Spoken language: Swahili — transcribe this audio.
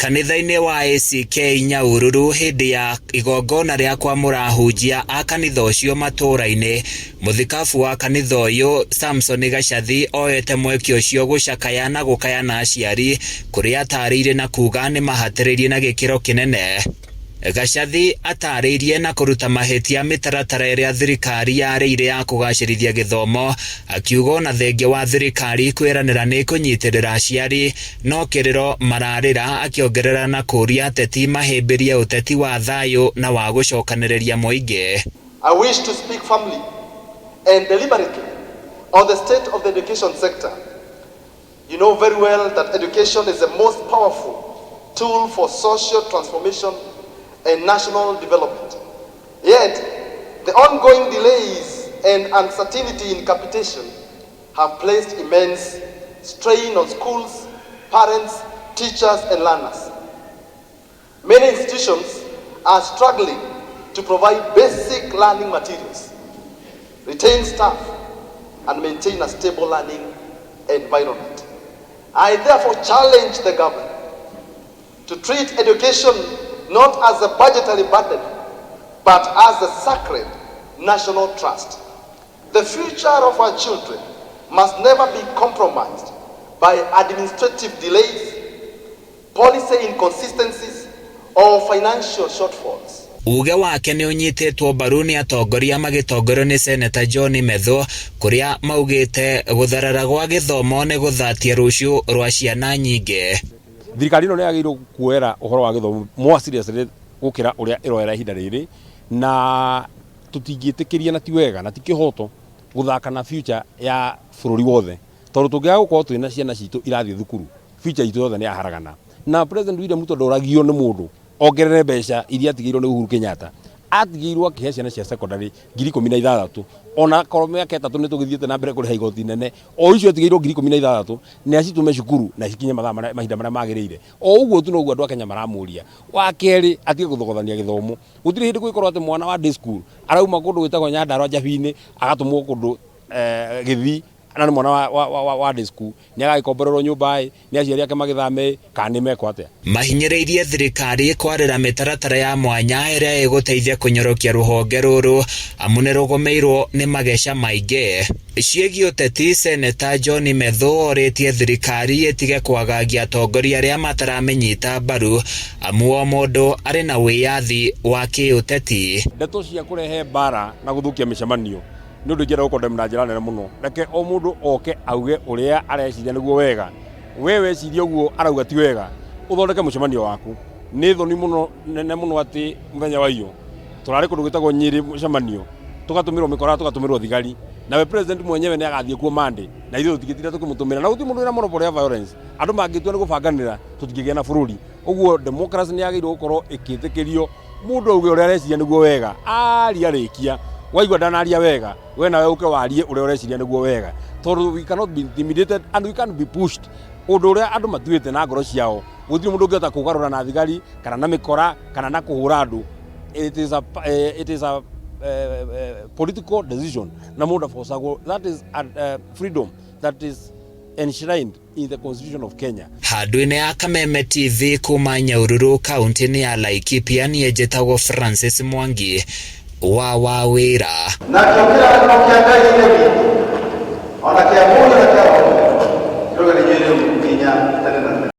Kanitha-inĩ wa ACK Nyaururu hindi ya igongona rĩa kwamũra ahunjia a kanitha ũcio matũra-inĩ, mũthikabu wa kanitha ũyũ Samson Gachathi oyete mweke ũcio gũcakaya na gũkayana aciari kũrĩa atarĩirie na kuga nĩ mahatĩrĩirie na gĩkĩro kĩnene. Gachathi atarĩirie na kũruta mahĩtia mĩtaratara ĩrĩa thirikari yarĩire ya kũgacĩrithia gĩthomo, akiuga na thengia wa thirikari kwĩranĩra nĩ kũnyitĩrĩra aciari no kĩrĩro mararĩra, akiongerera na kũria ateti mahĩmbĩrie ũteti wa thayũ na wa gũcokanĩrĩria mũingĩ. I wish to speak firmly and deliberately on the state of the education sector. You know very well that education is the most powerful tool for social transformation and national development. Yet, the ongoing delays and uncertainty in capitation have placed immense strain on schools, parents, teachers, and learners. Many institutions are struggling to provide basic learning materials, retain staff, and maintain a stable learning environment. I therefore challenge the government to treat education not as a budgetary burden, but as a sacred national trust. The future of our children must never be compromised by administrative delays, policy inconsistencies, or financial shortfalls. Uge wake nĩ ũnyitĩtwo mbaru nĩ atongoria magĩtongorio nĩ Seneta John Methu, kũrĩa maugĩte gũtharara gwa gĩthomo nĩ gũthatia rũciũ rwa ciana nyingĩ. Thirikari ĩno nĩ yagĩrĩirwo kuoera ũhoro wa gĩthomo more seriously gũkĩra ũrĩa ĩroera ihinda rĩrĩ, na tũtingĩtĩkĩria na ti wega na ti kĩhoto gũthaka na future ya bũrũri wothe, tondũ tũngĩaga gũkorwo twĩna ciana citũ irathiĩ thukuru, future itũ yothe nĩ yaharagana. Na President William Ruto ndoragio nĩ mũndũ ongerere mbeca iria atigĩirwo nĩ Uhuru Kenyatta, atigĩirwo akĩhe ciana cia secondary 16,000, ona korwo mĩaka 3 nĩ tũgĩthiĩte na mbere kũrĩha igoti inene, o icio atigĩirwo 16,000 nĩ acitume cukuru na cikinye mahinda marĩa magĩrĩire. O ũguo tu noguo andũ a Kenya maramũria. Wa kerĩ, atige gũthogothania gĩthomo. Gũtirĩ hĩndĩ gwĩkorwo atĩ mwana wa day school arauma kũndũ gwĩtagwo Nyandarua Njabi-inĩ agatũmwo kũndũ Gĩthii, na nĩ mwana wa day school nĩ agagĩkomborerwo nyũmba nĩ aciari ake magĩthame kana nĩ mekwo atĩa. Mahinyĩrĩirie thirikari kwarĩra mĩtaratara ya mwanya ĩrĩa ĩgũteithia kũnyorokia rũhonge rũrũ, amu nĩ rũgũmĩirwo nĩ mageca maingĩ. Ciĩgiĩ ũteti, Seneta John Methu orĩtie thirikari ĩtige kwagagia atongoria arĩa mataramenyita mbaru, amu o mũndũ arĩ na wĩyathi wa kĩũteti. Ndeto cia kũrehe mbara na gũthũkia mĩcemanio nĩ ũndũ ingĩenda gũkondemna na njĩra nene mũno. Reke o mũndũ oke auge ũrĩa areciria nĩguo wega. We weciria ũguo arauga ti wega, ũthondeke mũcemanio waku. Nĩ thoni mũno nene mũno atĩ mũthenya wa iyo tũrarĩ kũndũ gwĩtagwo Nyĩrĩ mũcemanio, tũgatũmĩrwo mĩkora, tũgatũmĩrwo thigari, nawe president mwenyewe nĩ agathiĩ kuo Monday, na ithuĩ tũtigĩtira tũkĩmũtũmĩra. Na gũtirĩ mũndũ wĩna monopoly ya violence. Andũ mangĩtua nĩ gũbanganĩra tũtingĩgĩa na bũrũri. Ũguo democracy nĩ yagĩrĩirwo gũkorwo ĩkĩtĩkĩrio, mũndũ auge ũrĩa areciria nĩguo wega, aria rĩkia. Waigua ndanaria wega, we nawe ũke warie ũrĩa ũreciria nĩguo wega, tondũ we cannot be intimidated and we can't be pushed. Ũndũ ũrĩa andũ matuĩte na ngoro ciao, gũtirĩ mũndũ ũngĩhota kũgarũra na thigari kana na mĩkora kana na kũhũra andũ. It is a political decision na mũndũ abocagwo. That is freedom that is enshrined in the Constitution of Kenya. Handũ-inĩ ya Kameme TV kuma Nyaururu, kaunti-inĩ ya Laikipia, niĩ njĩtagwo Francis Mwangi wa wĩra. Na kĩokĩra no kĩangaire witũ, ona kĩa mũndũ na kĩa mũndũ, nĩ rũgĩrĩire gũkinya tene na tene.